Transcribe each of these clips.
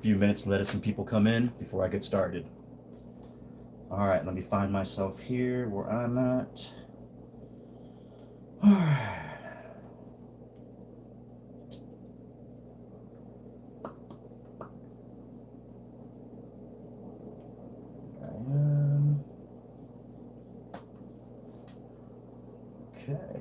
few minutes and let some people come in before I get started. All right, let me find myself here where I'm at. All right. Okay.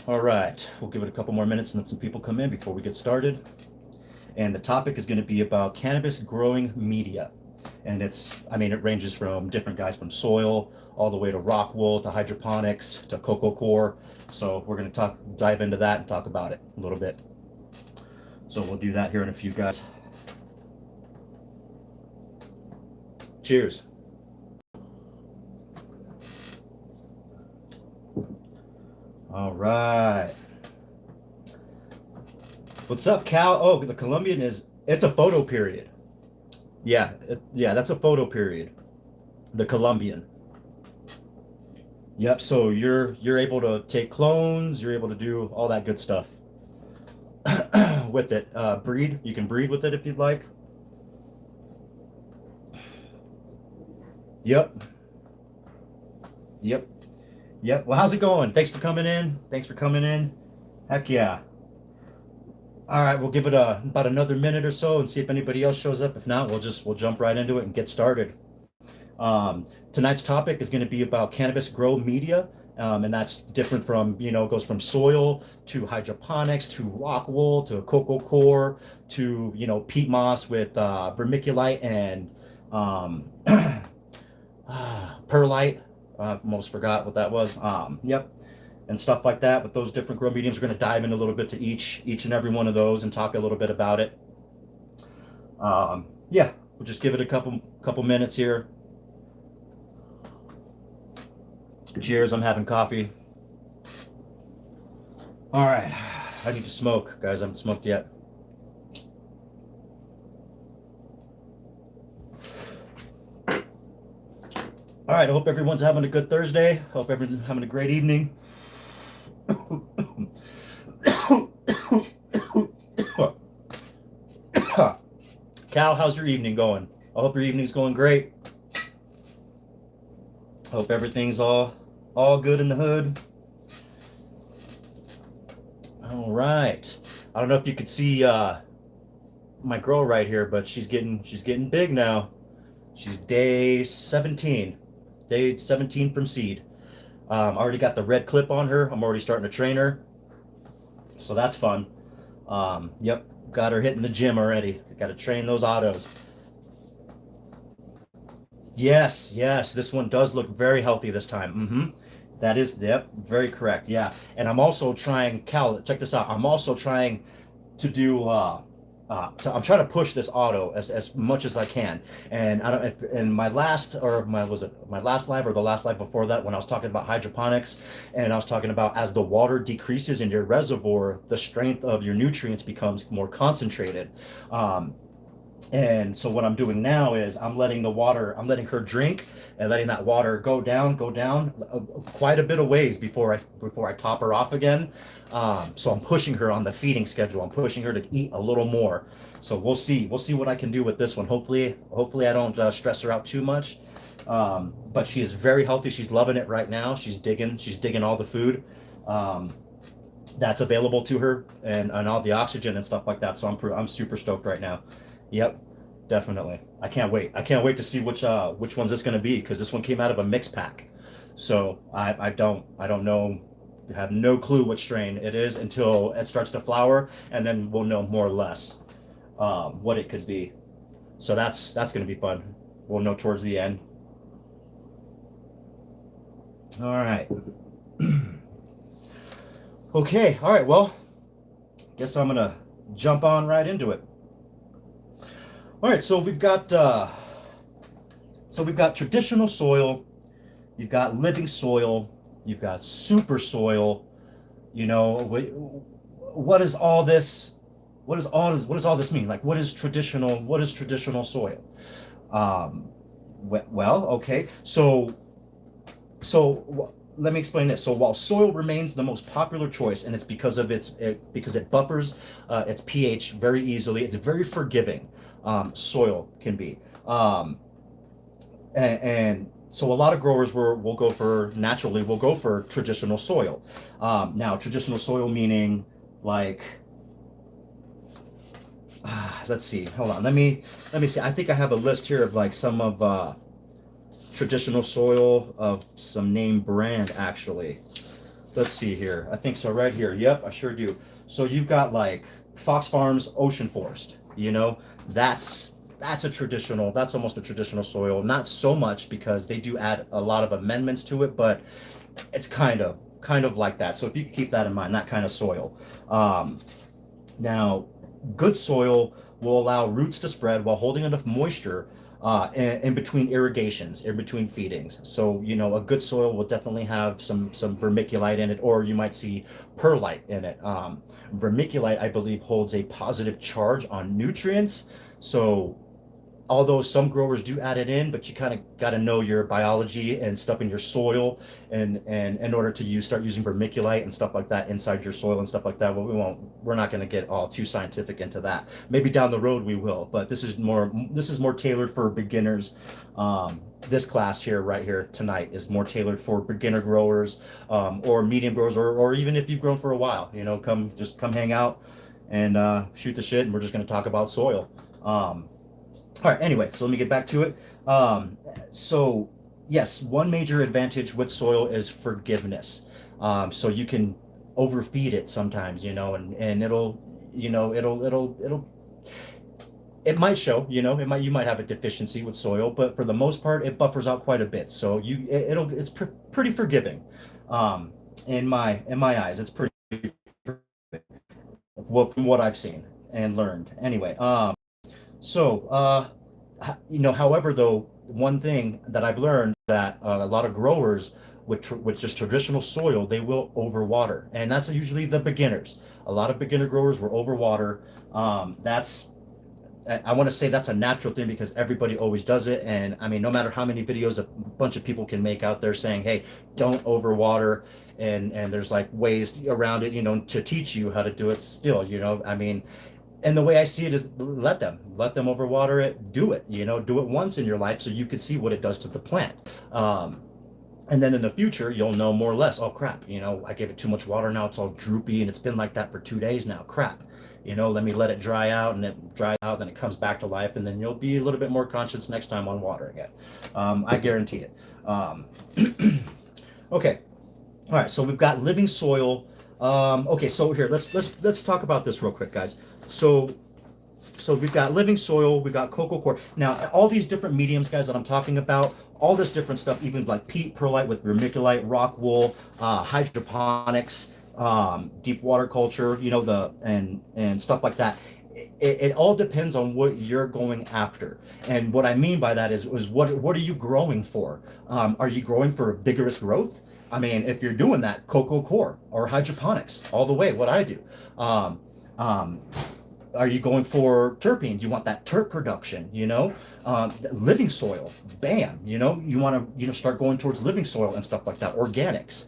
All right, we'll give it a couple more minutes and let some people come in before we get started. And the topic is going to be about cannabis growing media. And it ranges from different guys from soil all the way to rock wool to hydroponics to coco core. So we're going to dive into that and talk about it a little bit. So we'll do that here in a few, guys. Cheers. All right. What's up, Cal? Oh, the Colombian it's a photo period. Yeah, that's a photo period. The Colombian. Yep, so you're able to take clones, you're able to do all that good stuff with it. You can breed with it if you'd like. Yep. Yep. Yep. Well, how's it going? Thanks for coming in. Thanks for coming in. Heck yeah. All right, we'll give it about another minute or so and see if anybody else shows up. If not, we'll jump right into it and get started. Tonight's topic is going to be about cannabis grow media, and that's different from, goes from soil to hydroponics to rock wool to coco core to, peat moss with vermiculite and perlite. Almost forgot what that was. Yep. And stuff like that. With those different grow mediums, we're going to dive in a little bit to each and every one of those and talk a little bit about it. Yeah, we'll just give it a couple minutes here. Cheers, I'm having coffee. All right, I need to smoke, guys. I haven't smoked yet. All right, I hope everyone's having a good Thursday. Hope everyone's having a great evening. Cal, how's your evening going? I hope your evening's going great. Hope everything's all good in the hood. All right. I don't know if you could see my girl right here, but she's getting big now. She's day 17 from seed. Already got the red clip on her. I'm already starting to train her, so that's fun. Yep, got her hitting the gym already. Got to train those autos. Yes, this one does look very healthy this time. That is, yep, very correct. Yeah, and I'm also trying, Cal, check this out. I'm also trying to do I'm trying to push this auto as much as I can. And I don't, in my last, or was it my last live or the last live before that, when I was talking about hydroponics, and I was talking about as the water decreases in your reservoir, the strength of your nutrients becomes more concentrated. And so what I'm doing now is I'm letting her drink and letting that water go down quite a bit of ways before I top her off again. So I'm pushing her on the feeding schedule. I'm pushing her to eat a little more. So we'll see what I can do with this one. Hopefully I don't stress her out too much. But she is very healthy. She's loving it right now. She's digging all the food that's available to her and all the oxygen and stuff like that. So I'm super stoked right now. Yep, definitely. I can't wait to see which one's this going to be, because this one came out of a mix pack. So I don't know, have no clue what strain it is until it starts to flower, and then we'll know more or less what it could be. So that's going to be fun. We'll know towards the end. All right. Okay. All right. Well, guess I'm going to jump on right into it. All right, so we've got traditional soil, you've got living soil, you've got super soil. You know, what is all this? What does all this mean? Like, what is traditional? What is traditional soil? Um, well, okay. Let me explain this. So while soil remains the most popular choice, and it's because of because it buffers its pH very easily. It's very forgiving. Soil can be, and so a lot of growers will go for naturally will go for traditional soil. Now, traditional soil meaning like let's see. Hold on. Let me see. I think I have a list here of like some of traditional soil of some name brand actually. Let's see here. I think so right here. Yep, I sure do. So you've got like Fox Farms Ocean Forest. You know, that's a traditional. That's almost a traditional soil. Not so much because they do add a lot of amendments to it, but it's kind of like that. So if you keep that in mind, that kind of soil. Um, Now, good soil will allow roots to spread while holding enough moisture in between irrigations, in between feedings. So, you know, a good soil will definitely have some vermiculite in it, or you might see perlite in it. Vermiculite, I believe, holds a positive charge on nutrients. So although some growers do add it in, but you kind of got to know your biology and stuff in your soil, and in order to start using vermiculite and stuff like that inside your soil and stuff like that. Well, we're not going to get all too scientific into that. Maybe down the road we will, but this is more tailored for beginners. This class here, right here tonight, is more tailored for beginner growers, or medium growers, or even if you've grown for a while. You know, come hang out and shoot the shit, and we're just going to talk about soil. All right, anyway, so let me get back to it. So, yes, one major advantage with soil is forgiveness. So you can overfeed it sometimes, you know, and it might show, you know, you might have a deficiency with soil, but for the most part, it buffers out quite a bit. So it's pretty forgiving. Um, in my eyes, it's pretty, well, from what I've seen and learned. Anyway, so, however, though, one thing that I've learned that a lot of growers with just traditional soil, they will overwater, and that's usually the beginners. A lot of beginner growers will overwater. That's I want to say that's a natural thing because everybody always does it. And I mean, no matter how many videos a bunch of people can make out there saying, "Hey, don't overwater," and there's like ways around it, you know, to teach you how to do it. Still, you know, I mean, and the way I see it is let them overwater it, do it, you know, do it once in your life so you could see what it does to the plant. Um, and then in the future, you'll know more or less, oh crap, you know, I gave it too much water, now it's all droopy and it's been like that for 2 days now. Crap. You know, let me let it dry out, and it dries out, then it comes back to life, and then you'll be a little bit more conscious next time on watering it. I guarantee it. Okay. All right, so we've got living soil. Okay, so here let's talk about this real quick, guys. So we've got living soil, we've got cocoa core. Now, all these different mediums, guys, that I'm talking about, all this different stuff, even like peat, perlite with vermiculite, rock wool, hydroponics, deep water culture, you know, and stuff like that. It all depends on what you're going after. And what I mean by that is what are you growing for? Are you growing for vigorous growth? I mean, if you're doing that, cocoa core or hydroponics, all the way, what I do. Um, um, are you going for terpenes? You want that terp production, you know, living soil, bam, you know, you want to, start going towards living soil and stuff like that, organics,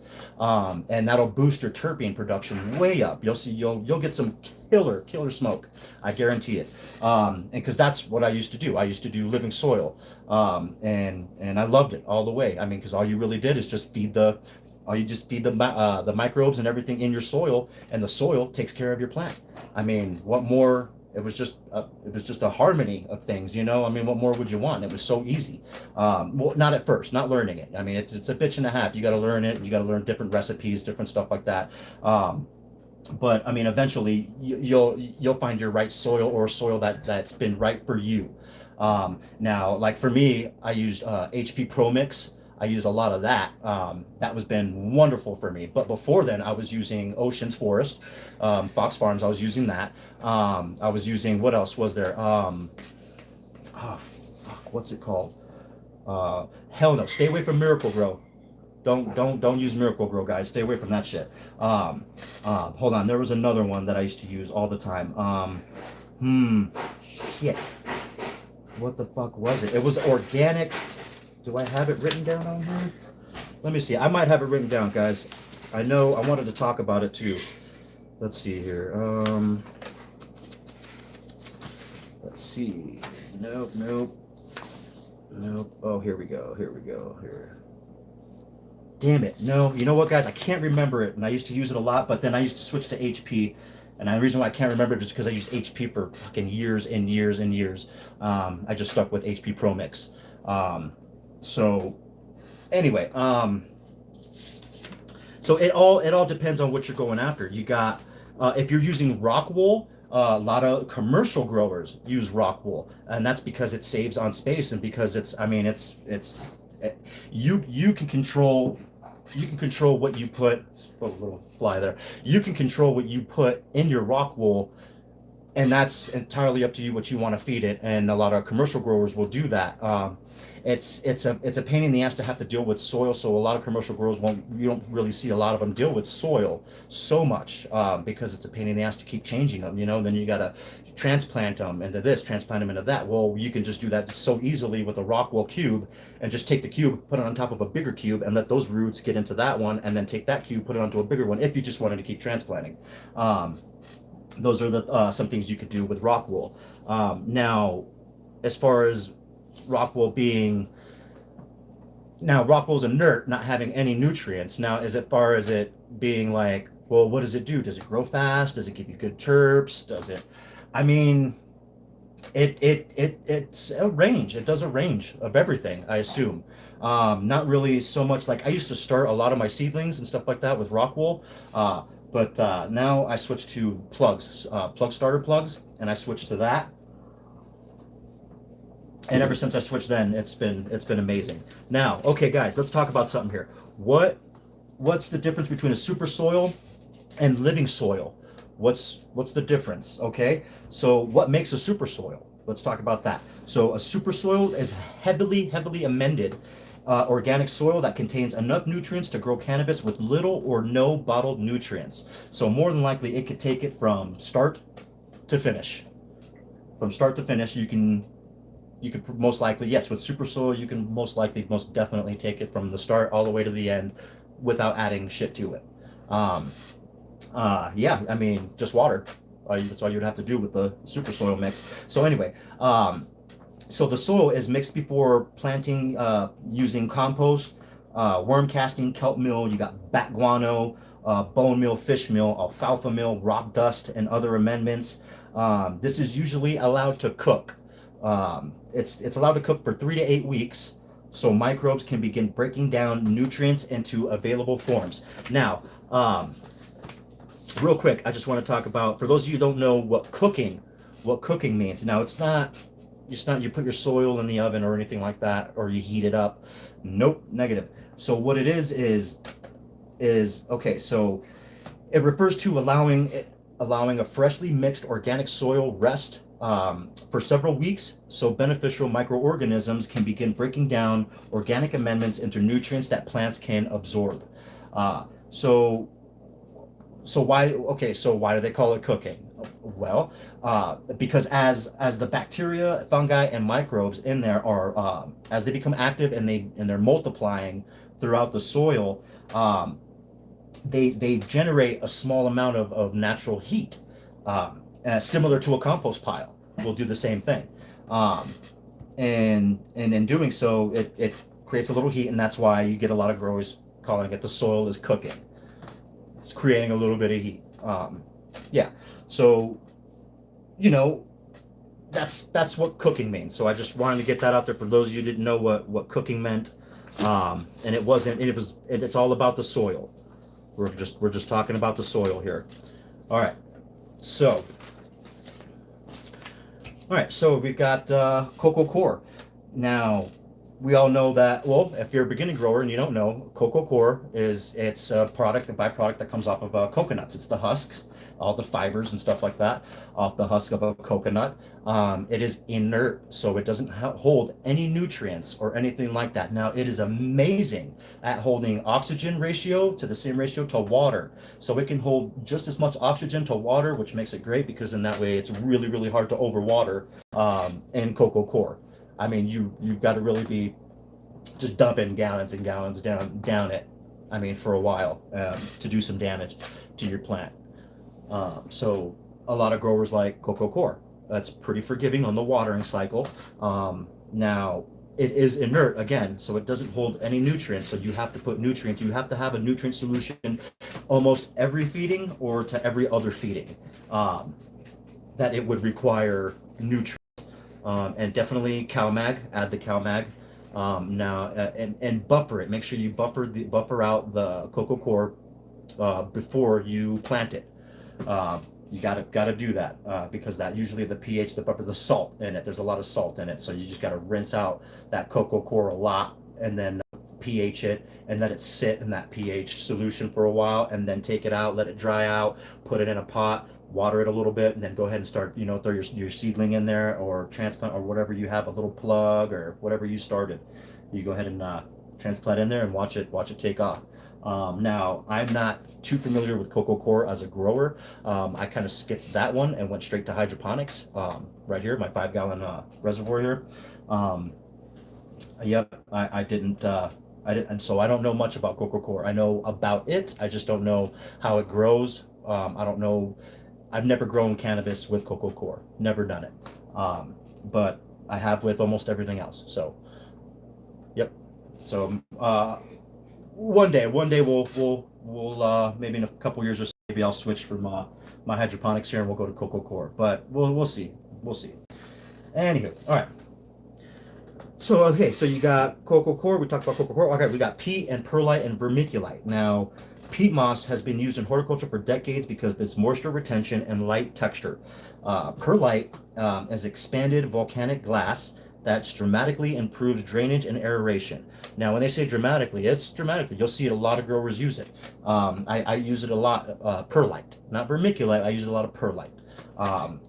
and that'll boost your terpene production way up. You'll get some killer smoke, I guarantee it. And because that's what I used to do. I used to do living soil, and I loved it all the way. I mean, because all you really did is just feed the microbes and everything in your soil, and the soil takes care of your plant. I mean, what more? It was just a harmony of things, you know. I mean, what more would you want? It was so easy. Well, not at first, not learning it. I mean, it's a bitch and a half. You got to learn it. You got to learn different recipes, different stuff like that. But I mean, eventually you'll find your right soil, or soil that's been right for you. Now, like for me, I used HP Pro Mix. I used a lot of that. That was been wonderful for me. But before then, I was using Ocean's Forest, Fox Farms. I was using that. I was using, what else was there? Oh, fuck, what's it called? Hell no, stay away from Miracle Grow. Don't use Miracle Grow, guys. Stay away from that shit. Hold on. There was another one that I used to use all the time. Shit. What the fuck was it? It was organic. Do I have it written down on here? Let me see. I might have it written down, guys. I know I wanted to talk about it too. Let's see here. Let's see. Nope. Oh, here we go. Here. Damn it. No, you know what, guys? I can't remember it. And I used to use it a lot, but then I used to switch to HP. And the reason why I can't remember it is because I used HP for fucking years and years and years. I just stuck with HP Pro Mix. So anyway, so it all depends on what you're going after. You got, if you're using rock wool, a lot of commercial growers use rock wool, and that's because it saves on space, and because you can control what you put. Oh, a little fly there. You can control what you put in your rock wool, and that's entirely up to you what you want to feed it. And a lot of commercial growers will do that. It's a pain in the ass to have to deal with soil. So a lot of commercial growers you don't really see a lot of them deal with soil so much, because it's a pain in the ass to keep changing them. Then you gotta transplant them into this, transplant them into that. Well, you can just do that so easily with a rock wool cube, and just take the cube, put it on top of a bigger cube, and let those roots get into that one, and then take that cube, put it onto a bigger one. If you just wanted to keep transplanting, those are the some things you could do with rock wool. Now, as far as rock wool rock wool's inert, not having any nutrients. Now, as far as it being like, well, what does it do? Does it grow fast? Does it give you good chirps? Does it? I mean, it's a range. It does a range of everything, I assume. Not really so much. Like, I used to start a lot of my seedlings and stuff like that with rock wool, but now I switched to plugs, plug starter plugs, and I switched to that. And ever since I switched, then it's been amazing. Now, okay, guys, let's talk about something here. What's the difference between a super soil and living soil? What's the difference? Okay, so what makes a super soil? Let's talk about that. So a super soil is heavily amended organic soil that contains enough nutrients to grow cannabis with little or no bottled nutrients. So more than likely, it could take it from start to finish. From start to finish, you could most likely, yes, with super soil, you can most definitely take it from the start all the way to the end without adding shit to it. Yeah, I mean, just water. That's all you'd have to do with the super soil mix. So anyway, so the soil is mixed before planting using compost, worm casting, kelp meal. You got bat guano, bone meal, fish meal, alfalfa meal, rock dust, and other amendments. This is usually allowed to cook. It's allowed to cook for 3 to 8 weeks, so microbes can begin breaking down nutrients into available forms. Now, real quick, I just want to talk about, for those of you who don't know what cooking means. Now, it's not you put your soil in the oven or anything like that, or you heat it up. Nope, negative. So what it is okay. So it refers to allowing a freshly mixed organic soil rest for several weeks, so beneficial microorganisms can begin breaking down organic amendments into nutrients that plants can absorb. So why do they call it cooking? Well, because as the bacteria, fungi, and microbes in there are as they become active and they're multiplying throughout the soil, they generate a small amount of natural heat. Similar to a compost pile, will do the same thing, and in doing so, it creates a little heat, and that's why you get a lot of growers calling it the soil is cooking. It's creating a little bit of heat. Yeah, so that's what cooking means. So I just wanted to get that out there for those of you who didn't know what cooking meant, and it's all about the soil. We're just talking about the soil here. All right, so. All right, so we've got cocoa core. Now, we all know that, well, if you're a beginning grower and you don't know, coco coir is, it's a product, a byproduct that comes off of coconuts. It's the husks, all the fibers and stuff like that off the husk of a coconut. It is inert, so it doesn't hold any nutrients or anything like that. Now, it is amazing at holding oxygen ratio to the same ratio to water. So it can hold just as much oxygen to water, which makes it great because in that way it's really, really hard to overwater in coco coir. I mean, you've got to really be just dumping gallons and gallons down it. I mean, for a while to do some damage to your plant. So a lot of growers like coco coir. That's pretty forgiving on the watering cycle. Now it is inert again, so it doesn't hold any nutrients. So you have to put nutrients. You have to have a nutrient solution almost every feeding or to every other feeding that it would require nutrients. And definitely CalMag. Add the CalMag. Now and buffer it. Make sure you buffer out the coco coir before you plant it. You gotta do that because that usually the pH, the buffer, the salt in it. There's a lot of salt in it, so you just gotta rinse out that coco coir a lot, and then pH it, and let it sit in that pH solution for a while, and then take it out, let it dry out, put it in a pot, water it a little bit, and then go ahead and start, throw your seedling in there or transplant or whatever you have, a little plug or whatever you started. You go ahead and transplant in there and watch it take off. Now, I'm not too familiar with coco coir as a grower. I kind of skipped that one and went straight to hydroponics. Right here, my 5-gallon reservoir here. Yep, I didn't. And so I don't know much about coco coir. I know about it. I just don't know how it grows. I don't know. I've never grown cannabis with coco coir. Never done it. But I have with almost everything else. So, yep. So, one day we'll maybe in a couple years or so, maybe I'll switch from my hydroponics here and we'll go to coco coir. But we'll see. We'll see. Anywho, all right. So okay, so you got coco coir. We talked about coco coir. Okay, we got peat and perlite and vermiculite. Now, peat moss has been used in horticulture for decades because of its moisture retention and light texture. Perlite is expanded volcanic glass that dramatically improves drainage and aeration. Now, when they say dramatically, it's dramatically. You'll see it, a lot of growers use it. I use it a lot, perlite, not vermiculite. I use a lot of perlite.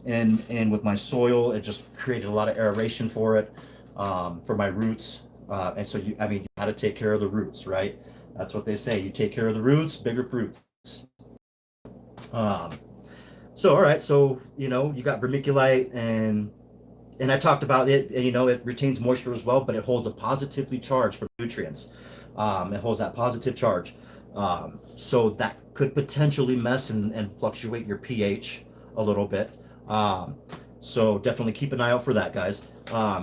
And with my soil, it just created a lot of aeration for it, for my roots. And so, you got to take care of the roots, right? That's what they say. You take care of the roots, bigger fruits. So, all right. So, you got vermiculite and I talked about it, and it retains moisture as well, but it holds a positively charged for nutrients. It holds that positive charge. So that could potentially mess and fluctuate your pH a little bit. So definitely keep an eye out for that, guys.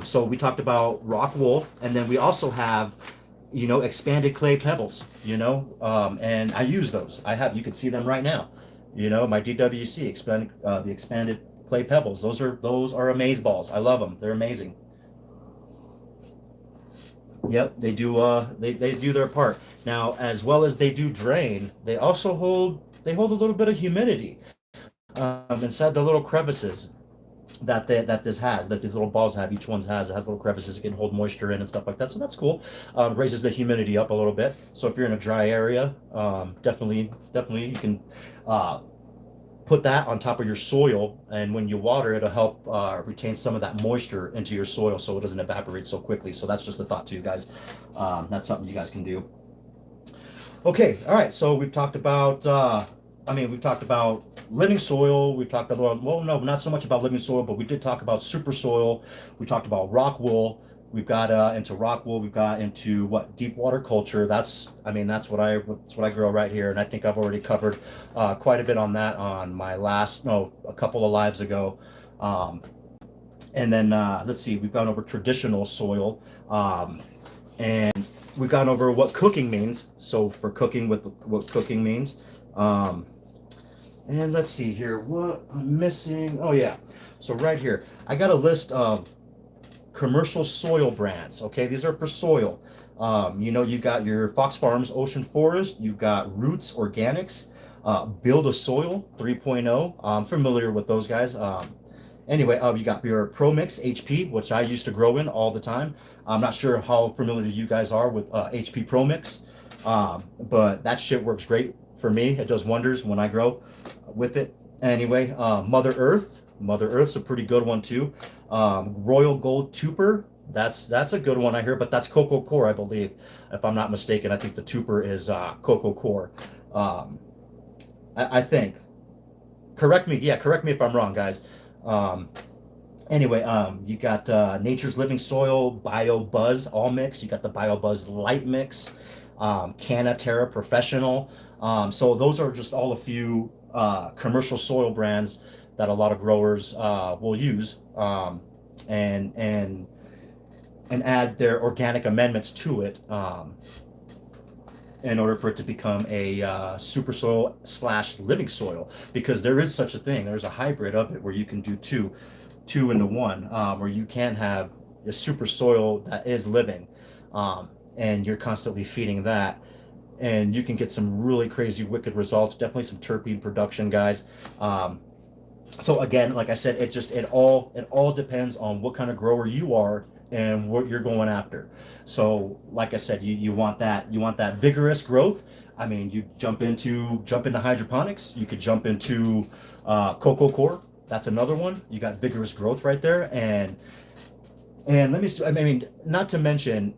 So we talked about rock wool, and then we also have, expanded clay pebbles, and I use those. You can see them right now. My DWC the expanded clay pebbles. Those are amaze balls. I love them. They're amazing. Yep, they do. They do their part. Now, as well as they do drain, they also hold a little bit of humidity inside the little crevices that these little balls have. Each one has little crevices it can hold moisture in and stuff like that. So that's cool. Raises the humidity up a little bit. So if you're in a dry area, definitely you can put that on top of your soil, and when you water, it'll help retain some of that moisture into your soil so it doesn't evaporate so quickly. So that's just a thought too, guys. That's something you guys can do. Okay, all right. So we've talked about living soil. We talked about, well, no, not so much about living soil, but we did talk about super soil. We talked about rock wool. We've got into rock wool. We've got into deep water culture. That's what I grow right here, and I think I've already covered quite a bit on that on my a couple of lives ago. And then let's see, we've gone over traditional soil, and we've gone over what cooking means. So for cooking, what cooking means. And let's see here, what I'm missing. Oh yeah, so right here, I got a list of commercial soil brands. Okay, these are for soil. You got your Fox Farms Ocean Forest. You've got Roots Organics, Build a Soil 3.0. I'm familiar with those guys. Anyway, you got your Pro Mix HP, which I used to grow in all the time. I'm not sure how familiar you guys are with HP Pro Mix, but that shit works great for me. It does wonders when I grow with it. Anyway, Mother Earth. Mother Earth's a pretty good one too. Royal Gold Tuper. That's a good one I hear, but that's Coco Core, I believe, if I'm not mistaken. I think the Tuper is Coco Core. Um, I think. Correct me. Yeah, correct me if I'm wrong, guys. Um, Anyway, you got Nature's Living Soil, Bio Buzz All Mix. You got the Bio Buzz Light Mix, Canna Terra Professional. So those are just all a few commercial soil brands that a lot of growers will use, and and and add their organic amendments to it, in order for it to become a super soil slash living soil, because there is such a thing. There's a hybrid of it where you can do two into one, where you can have a super soil that is living, and you're constantly feeding that, and you can get some really crazy wicked results. Definitely some terpene production, guys. So again, like I said, it all depends on what kind of grower you are and what you're going after. So like I said, you want that vigorous growth. I mean, you jump into hydroponics. You could jump into Coco Core. That's another one. You got vigorous growth right there. And let me, I mean, not to mention,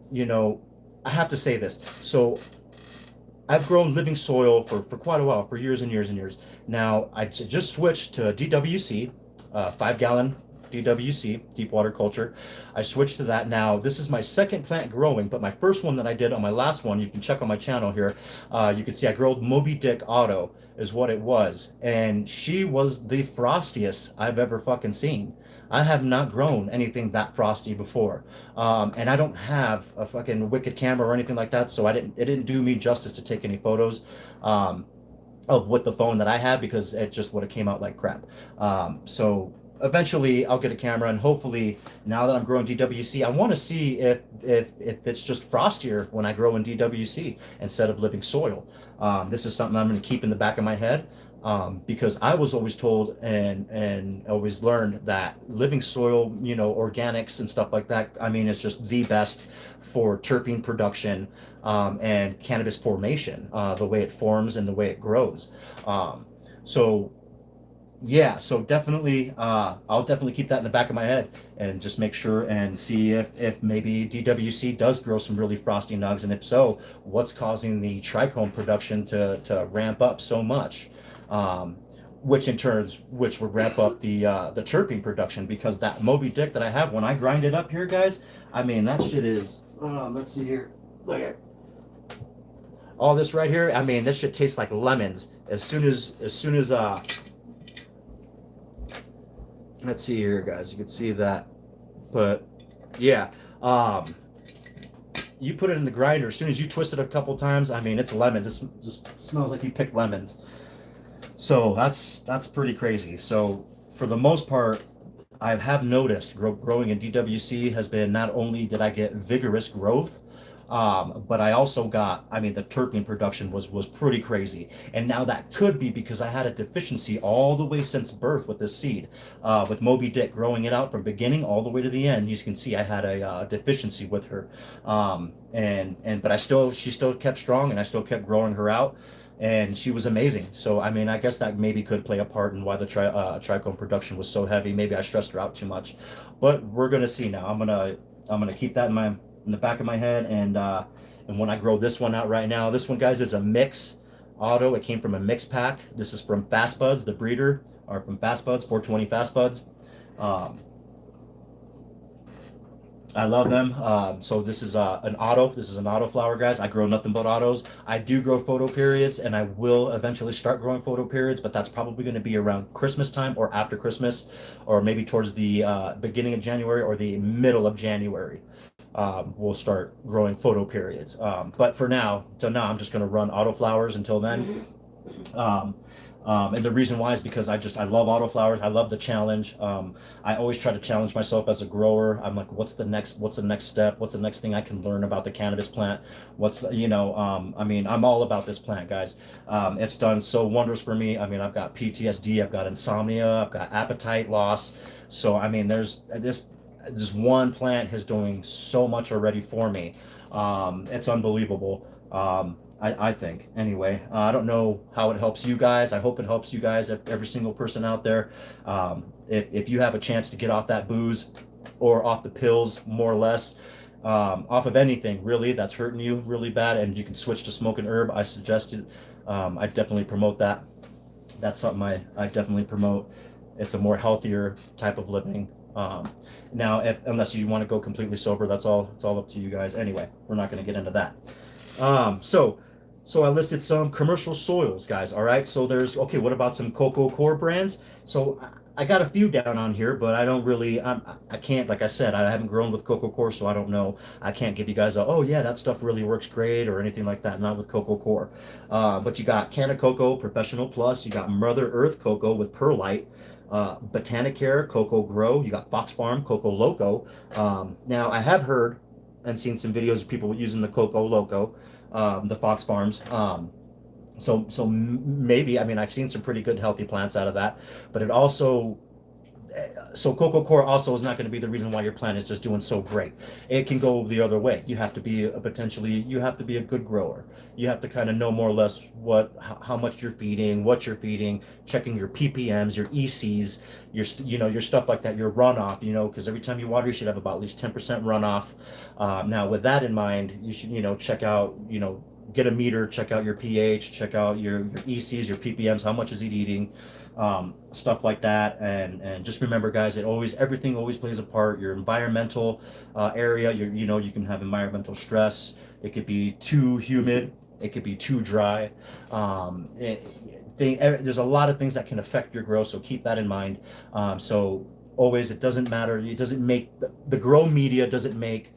I have to say this. So I've grown living soil for quite a while, for years and years and years. Now, I just switched to DWC, 5 gallon DWC, deep water culture. I switched to that now. This is my second plant growing, but my first one that I did on my last one, you can check on my channel here. You can see I growed Moby Dick Auto is what it was. And she was the frostiest I've ever fucking seen. I have not grown anything that frosty before. And I don't have a fucking wicked camera or anything like that, so it didn't do me justice to take any photos of with the phone that I had, because it just would have came out like crap. So eventually I'll get a camera, and hopefully now that I'm growing DWC, I want to see if it's just frostier when I grow in DWC instead of living soil. This is something I'm going to keep in the back of my head, because I was always told and always learned that living soil, organics and stuff like that, I mean, it's just the best for terpene production, and cannabis formation, the way it forms and the way it grows. So yeah, so definitely, I'll definitely keep that in the back of my head and just make sure and see if maybe DWC does grow some really frosty nugs, and if so, what's causing the trichome production to ramp up so much, which would ramp up the terpene production, because that Moby Dick that I have, when I grind it up here, guys, I mean, that shit is, let's see here, look at all this right here. I mean, this shit tastes like lemons as soon as let's see here, guys. You can see that, but yeah, you put it in the grinder. As soon as you twist it a couple times, I mean, it's lemons. It just smells like you picked lemons. So that's pretty crazy. So for the most part, I have noticed growing in DWC has been, not only did I get vigorous growth, but I also got, I mean, the terpene production was pretty crazy. And now that could be because I had a deficiency all the way since birth with this seed. With Moby Dick, growing it out from beginning all the way to the end, you can see I had a deficiency with her. But she still kept strong, and I still kept growing her out. And she was amazing. So I mean, I guess that maybe could play a part in why the trichome production was so heavy. Maybe I stressed her out too much, but we're gonna see now. I'm gonna keep that in the back of my head, and when I grow this one out right now, this one, guys, is a mix auto. It came from a mix pack. This is from Fast Buds, the breeder, or from Fast Buds, 420 Fast Buds. I love them. So this is an auto. This is an auto flower, guys. I grow nothing but autos. I do grow photo periods, and I will eventually start growing photo periods, but that's probably going to be around Christmas time or after Christmas, or maybe towards the beginning of January or the middle of January. We'll start growing photo periods. But for now, I'm just going to run auto flowers until then. And the reason why is because I love autoflowers. I love the challenge. I always try to challenge myself as a grower. I'm like, what's the next step? What's the next thing I can learn about the cannabis plant? I mean, I'm all about this plant, guys. It's done so wonders for me. I mean, I've got PTSD, I've got insomnia, I've got appetite loss. So, I mean, there's this one plant is doing so much already for me. It's unbelievable. I think anyway. I don't know how it helps you guys. I hope it helps you guys, every single person out there. If you have a chance to get off that booze or off the pills, more or less, off of anything really that's hurting you really bad, and you can switch to smoking herb, I suggest it. I definitely promote that. That's something I definitely promote. It's a more healthier type of living. Now, unless you want to go completely sober, that's all. It's all up to you guys. Anyway, we're not going to get into that. So I listed some commercial soils, guys. All right. So okay. What about some cocoa core brands? So I got a few down on here, but I don't really. I can't. Like I said, I haven't grown with cocoa core, so I don't know. I can't give you guys oh yeah, that stuff really works great or anything like that. Not with cocoa core. But you got Canna Cocoa Professional Plus. You got Mother Earth Cocoa with Perlite. Botanicare Cocoa Grow. You got Fox Farm Cocoa Loco. Now I have heard and seen some videos of people using the Cocoa Loco, the Fox Farms. So maybe, I mean, I've seen some pretty good healthy plants out of that, but it also, so cocoa core also is not going to be the reason why your plant is just doing so great. It can go the other way. You have to be you have to be a good grower. You have to kind of know more or less how much you're feeding, what you're feeding, checking your ppms, your ECs, your stuff like that, your runoff, because every time you water, you should have about at least 10% runoff. Now with that in mind, you should, check out, get a meter, check out your pH, check out your ECs, your ppms, how much is it eating, stuff like that. And just remember, guys, everything always plays a part. Your environmental area, you can have environmental stress. It could be too humid, it could be too dry. There's a lot of things that can affect your growth, so keep that in mind. So always, it doesn't matter, it doesn't make the grow media doesn't make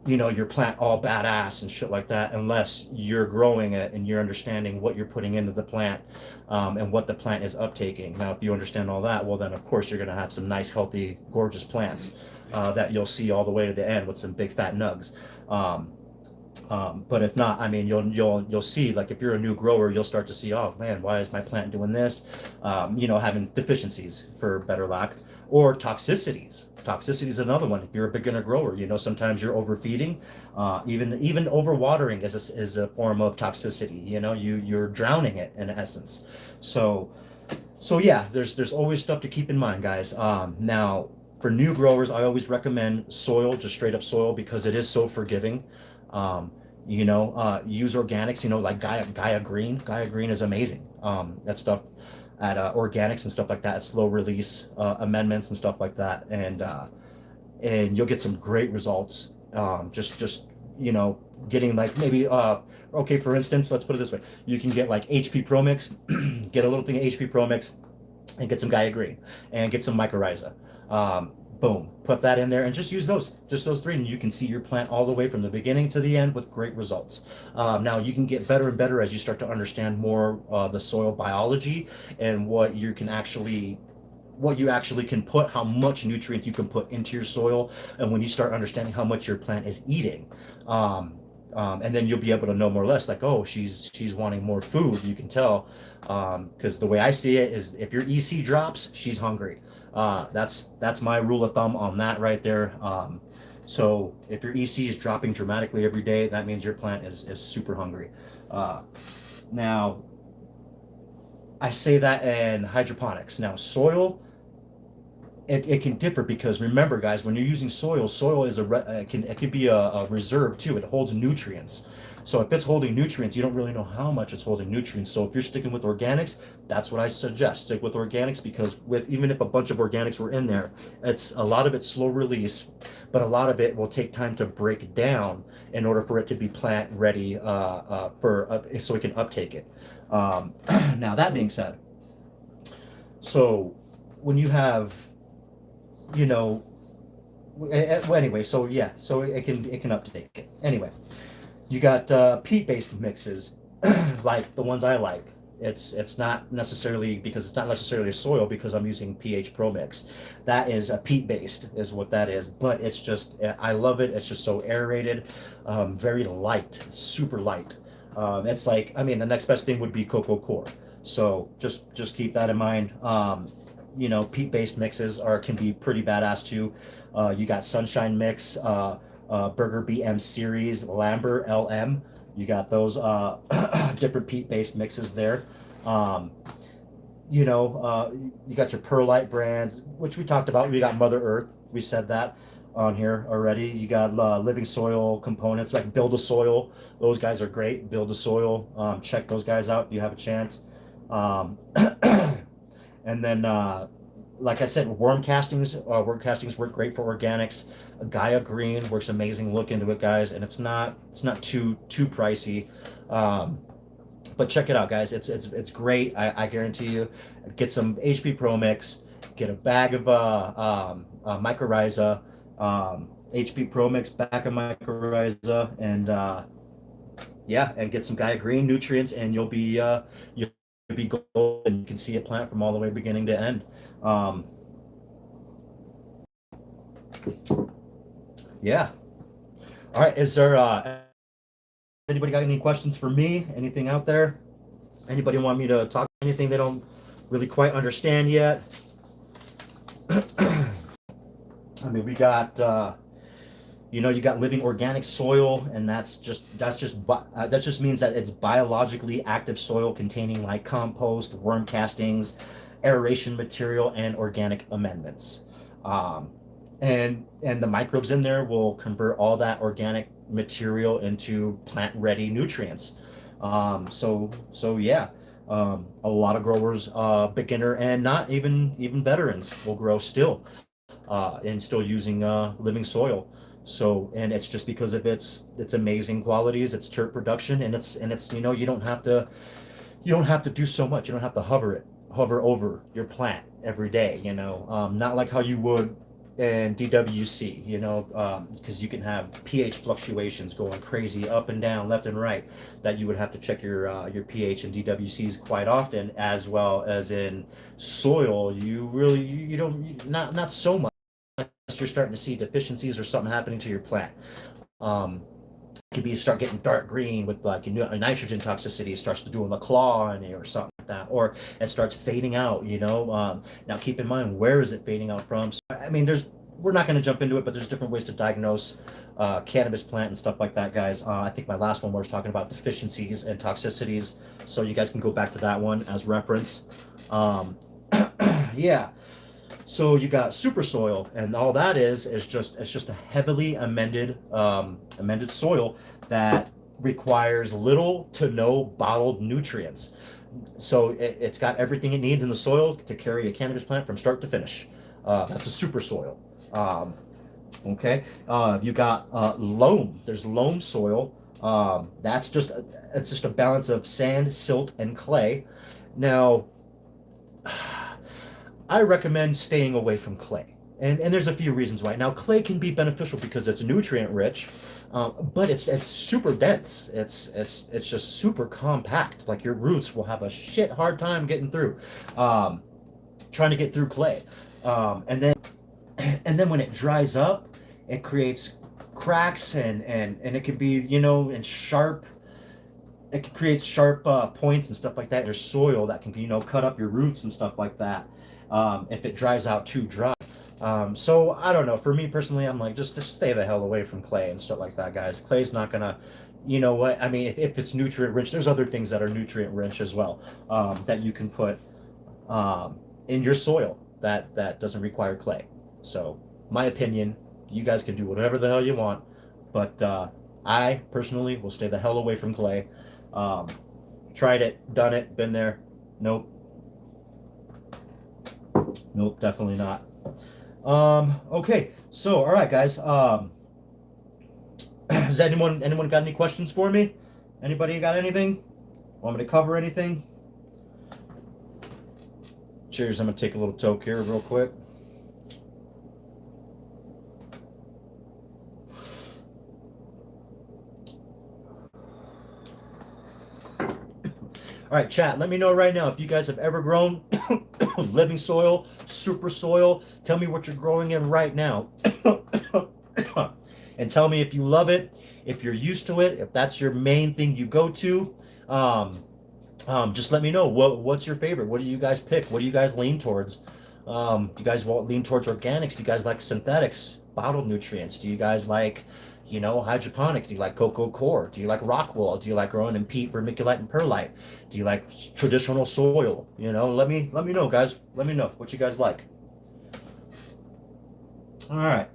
your plant all badass and shit like that, unless you're growing it and you're understanding what you're putting into the plant, and what the plant is uptaking. Now, if you understand all that, well, then of course you're going to have some nice, healthy, gorgeous plants that you'll see all the way to the end with some big fat nugs. But if not, I mean, you'll see, like, if you're a new grower, you'll start to see, oh man, why is my plant doing this? Having deficiencies, for better lack, or toxicities. Toxicity is another one. If you're a beginner grower, sometimes you're overfeeding, even overwatering is a form of toxicity. You're drowning it in essence. So yeah, there's always stuff to keep in mind, guys. Now, for new growers, I always recommend soil, just straight up soil, because it is so forgiving. Use organics, like Gaia Green. Gaia Green is amazing. That stuff at organics and stuff like that, at slow release amendments and stuff like that, and you'll get some great results. Just getting, like, maybe okay, for instance, let's put it this way: you can get like HP Pro Mix, get a little thing of HP Pro Mix, and get some Gaia Green, and get some mycorrhiza. Boom, put that in there and just use those three, and you can see your plant all the way from the beginning to the end with great results. Now you can get better and better as you start to understand more the soil biology and what you actually can put, how much nutrients you can put into your soil, and when you start understanding how much your plant is eating. And then you'll be able to know more or less, like, oh, she's wanting more food. You can tell, because the way I see it is, if your EC drops, she's hungry. That's my rule of thumb on that right there. So if your EC is dropping dramatically every day, that means your plant is super hungry. Now, I say that in hydroponics. Now, soil, it can differ, because remember, guys, when you're using soil is it can be a reserve too. It holds nutrients. So if it's holding nutrients, you don't really know how much it's holding nutrients. So if you're sticking with organics, that's what I suggest. Stick with organics, because even if a bunch of organics were in there, a lot of it's slow release, but a lot of it will take time to break down in order for it to be plant ready, so it can uptake it. Now, that being said, so when you have, anyway, so yeah, so it can uptake it. Anyway, you got peat-based mixes, like the ones I like. it's not necessarily because it's not necessarily a soil because I'm using pH Pro Mix. That is a peat based is what that is. But it's just I love it. It's just so aerated, very light, super light. It's like I mean the next best thing would be Coco Core. So just keep that in mind. You know, peat based mixes are can be pretty badass too. You got Sunshine Mix, Burger BM Series, Lambert LM. You got those different peat based mixes there. Um, you know, you got your perlite brands, which we talked about. We got Mother Earth. We said that on here already. You got living soil components like Build a Soil. Those guys are great. Build a Soil. Check those guys out if you have a chance. Um, and then, like I said, worm castings work great for organics. Gaia Green works amazing. Look into it, guys, and it's not too pricey. Um, but check it out, guys. It's great. I guarantee you. Get some HP Pro Mix. Get a bag of mycorrhiza, HP Pro Mix, bag of mycorrhiza, and yeah, and get some Gaia Green nutrients, and you'll be golden. And you can see a plant from all the way beginning to end. Um, yeah. All right. Is there anybody got any questions for me? Anything out there? Anybody want me to talk anything they don't really quite understand yet? I mean, we got you got living organic soil, and that just means that it's biologically active soil containing like compost, worm castings, aeration material, and organic amendments. Um, and the microbes in there will convert all that organic material into plant ready nutrients. So yeah, a lot of growers, beginner and not even veterans, will grow still and still using living soil. So, and it's just because of its amazing qualities, its turf production, and it's you don't have to do so much. You don't have to hover over your plant every day. Not like how you would in DWC. Because you can have pH fluctuations going crazy up and down, left and right, that you would have to check your pH in DWCs quite often, as well as in soil. You don't not so much. You're starting to see deficiencies or something happening to your plant. Um, it could be start getting dark green with like a nitrogen toxicity starts to do a claw on you or something like that, or it starts fading out. Now keep in mind, where is it fading out from? So, I mean, we're not going to jump into it, but there's different ways to diagnose cannabis plant and stuff like that, guys. I think my last one was talking about deficiencies and toxicities, so you guys can go back to that one as reference. Um, yeah. So you got super soil, and all that is just a heavily amended soil that requires little to no bottled nutrients. So it's got everything it needs in the soil to carry a cannabis plant from start to finish. That's a super soil. Okay, you got loam. There's loam soil. It's just a balance of sand, silt, and clay. Now, I recommend staying away from clay. And there's a few reasons why. Now, clay can be beneficial because it's nutrient rich, but it's super dense. It's just super compact. Like your roots will have a shit hard time getting through, trying to get through clay. And then when it dries up, it creates cracks and it can be and sharp. It can create sharp points and stuff like that in your soil that can cut up your roots and stuff like that. If it dries out too dry. So I don't know. For me personally, I'm like, just stay the hell away from clay and stuff like that, guys. Clay's not gonna, you know what? I mean, if it's nutrient rich, there's other things that are nutrient rich as well, that you can put in your soil that doesn't require clay. So my opinion, you guys can do whatever the hell you want, but I personally will stay the hell away from clay. Um, Tried it, done it, been there. Nope. Nope, definitely not. Okay, so all right, guys. Has anyone got any questions for me? Anybody got anything? Want me to cover anything? Cheers. I'm gonna take a little toke here real quick. All right, chat, let me know right now if you guys have ever grown living soil, super soil. Tell me what you're growing in right now. And tell me if you love it, if you're used to it, if that's your main thing you go to. Um, just let me know what's your favorite. What do you guys pick? What do you guys lean towards? Do you guys lean towards organics? Do you guys like synthetics, bottled nutrients? Do you guys like, hydroponics? Do you like cocoa core? Do you like rock wool? Do you like growing in peat, vermiculite, and perlite? Do you like traditional soil? Let me know, guys. Let me know what you guys like. All right.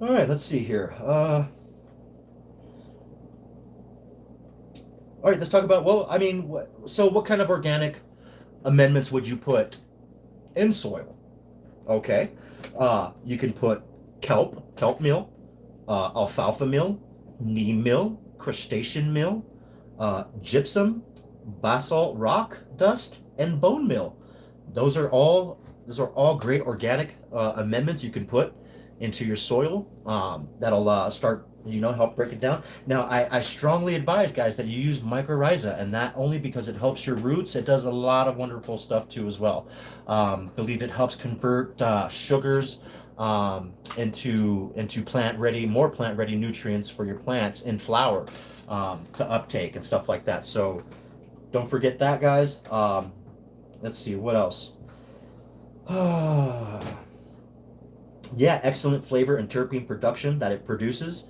All right, let's see here. All right, let's talk about, so what kind of organic amendments would you put in soil? Okay. You can put kelp meal, alfalfa meal, neem meal, crustacean meal, gypsum, basalt rock dust, and bone meal. Those are all great organic amendments you can put into your soil. That'll start, help break it down. Now, I strongly advise, guys, that you use mycorrhiza, and that only because it helps your roots. It does a lot of wonderful stuff too as well. Believe it helps convert sugars into more plant ready nutrients for your plants in flower to uptake and stuff like that. So don't forget that, guys. Let's see what else. Yeah, excellent flavor and terpene production that it produces.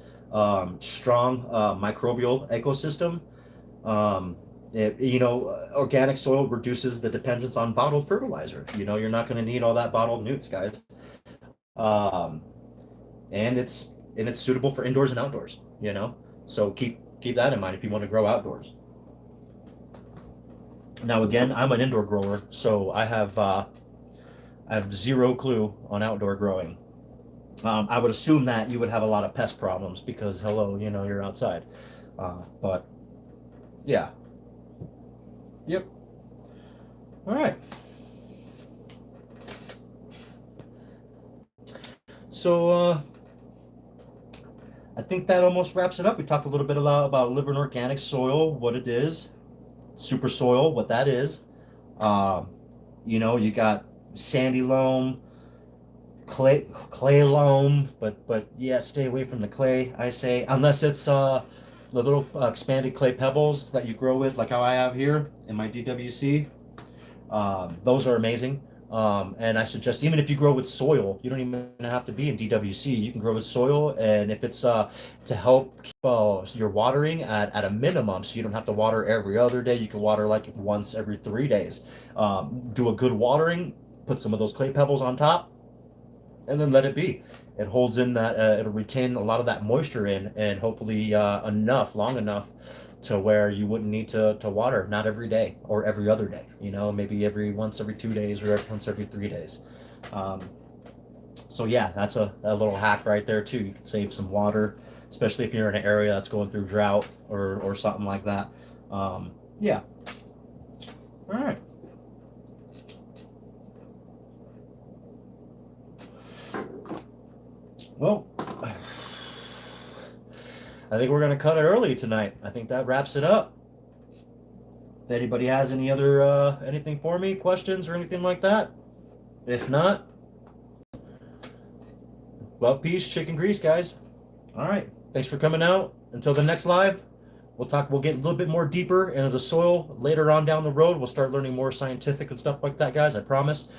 Strong microbial ecosystem. Organic soil reduces the dependence on bottled fertilizer. You're not going to need all that bottled newts, guys. Um, and it's suitable for indoors and outdoors. So keep that in mind if you want to grow outdoors. Now, again, I'm an indoor grower, so I have zero clue on outdoor growing. I would assume that you would have a lot of pest problems because, hello, you're outside. But yeah. Yep. All right. So I think that almost wraps it up. We talked a little bit about living organic soil, what it is, super soil, what that is. You got sandy loam, clay loam, but yeah, stay away from the clay, I say, unless it's the little expanded clay pebbles that you grow with, like how I have here in my DWC. Those are amazing. And I suggest, even if you grow with soil, you don't even have to be in DWC. You can grow with soil, and if it's to help keep your watering at a minimum, so you don't have to water every other day, you can water like once every 3 days. Do a good watering, put some of those clay pebbles on top, and then let it be. It holds in that, it'll retain a lot of that moisture in, and hopefully long enough to where you wouldn't need to water, not every day or every other day, maybe once every 2 days or once every 3 days. So yeah, that's a little hack right there too. You can save some water, especially if you're in an area that's going through drought or something like that. Yeah. All right. Well, I think we're going to cut it early tonight. I think that wraps it up. If anybody has any other anything for me, questions or anything like that? If not, love, peace, chicken grease, guys. All right. Thanks for coming out. Until the next live, we'll get a little bit more deeper into the soil later on down the road. We'll start learning more scientific and stuff like that, guys. I promise.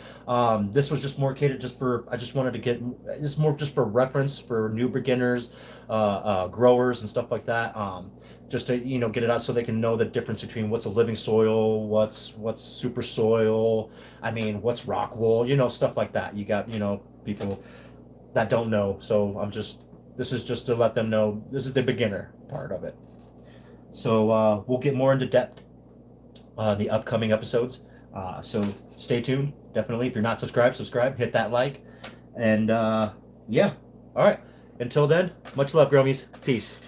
This was just more catered I just wanted to get, this is more just for reference for new beginners, growers and stuff like that. Just to, get it out so they can know the difference between what's a living soil, what's super soil. What's rock wool, stuff like that. You got, people that don't know. So this is just to let them know this is the beginner part of it. So we'll get more into depth the upcoming episodes. So stay tuned. Definitely. If you're not subscribed, subscribe. Hit that like. And yeah. All right. Until then, much love, Gromies. Peace.